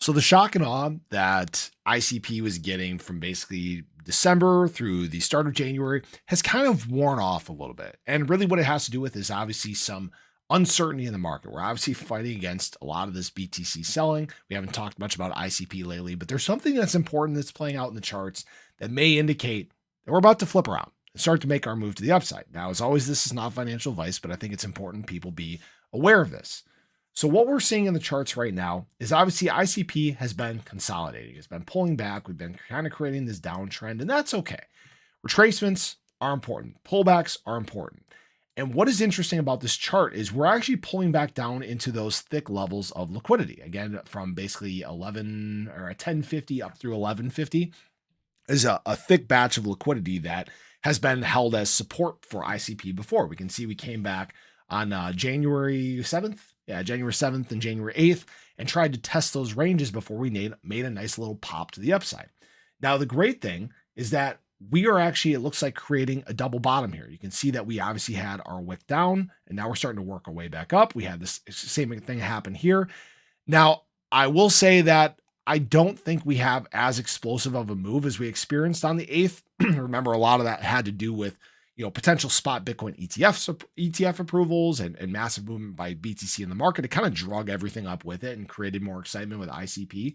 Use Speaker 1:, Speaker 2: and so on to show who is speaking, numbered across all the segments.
Speaker 1: So the shock and awe that ICP was getting from basically December through the start of January has kind of worn off a little bit. And really what it has to do with is obviously some uncertainty in the market. We're obviously fighting against a lot of this BTC selling. We haven't talked much about ICP lately, but there's something that's important that's playing out in the charts that may indicate that we're about to flip around and start to make our move to the upside. Now, as always, this is not financial advice, but I think it's important people be aware of this. So what we're seeing in the charts right now is obviously ICP has been consolidating. It's been pulling back. We've been kind of creating this downtrend, and that's okay. Retracements are important. Pullbacks are important. And what is interesting about this chart is we're actually pulling back down into those thick levels of liquidity. Again, from basically 11 or a 1050 up through 1150 is a thick batch of liquidity that has been held as support for ICP before. We can see we came back on January 7th. Yeah, January 7th and January 8th, and tried to test those ranges before we made a nice little pop to the upside. Now, the great thing is that we are actually, it looks like, creating a double bottom here. You can see that we obviously had our wick down, and now we're starting to work our way back up. We had this same thing happen here. Now, I will say that I don't think we have as explosive of a move as we experienced on the 8th. Remember, a lot of that had to do with potential spot Bitcoin ETF approvals and massive movement by BTC in the market. It kind of drug everything up with it and created more excitement with ICP.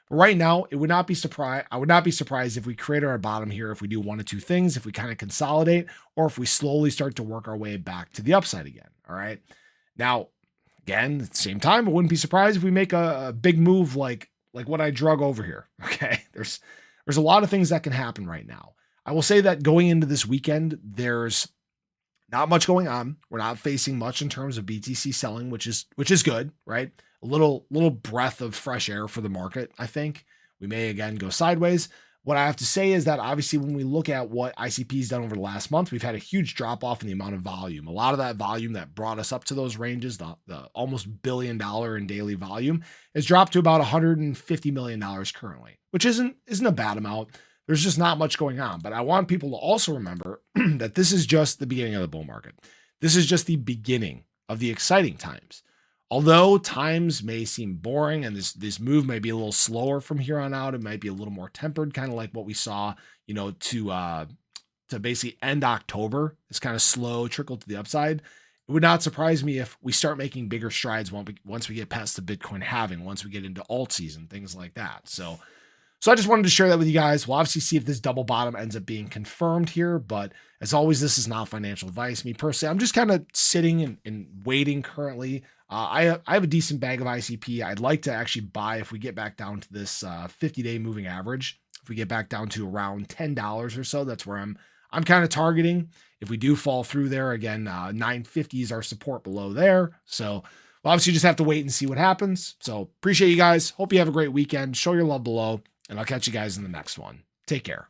Speaker 1: But right now, I would not be surprised if we created our bottom here, if we do one of two things, if we kind of consolidate, or if we slowly start to work our way back to the upside again. All right. Now, again, at the same time, I wouldn't be surprised if we make a big move like what I drug over here. Okay. There's a lot of things that can happen right now. I will say that going into this weekend, there's not much going on. We're not facing much in terms of BTC selling, which is good, right? A little breath of fresh air for the market. I think we may again go sideways. What I have to say is that obviously when we look at what ICP's done over the last month, we've had a huge drop off in the amount of volume. A lot of that volume that brought us up to those ranges, the almost $1 billion in daily volume, has dropped to about $150 million currently, which isn't a bad amount. There's just not much going on. But I want people to also remember that this is just the beginning of the bull market. This is just the beginning of the exciting times. Although times may seem boring and this move may be a little slower from here on out, it might be a little more tempered, kind of like what we saw, to basically end October. This kind of slow trickle to the upside. It would not surprise me if we start making bigger strides once we get past the Bitcoin halving, once we get into alt season, things like that. So I just wanted to share that with you guys. We'll obviously see if this double bottom ends up being confirmed here. But as always, this is not financial advice. Me personally, I'm just kind of sitting and waiting currently. I have a decent bag of ICP. I'd like to actually buy if we get back down to this 50-day moving average. If we get back down to around $10 or so, that's where I'm kind of targeting. If we do fall through there, again, 950 is our support below there. So we'll obviously just have to wait and see what happens. So appreciate you guys. Hope you have a great weekend. Show your love below. And I'll catch you guys in the next one. Take care.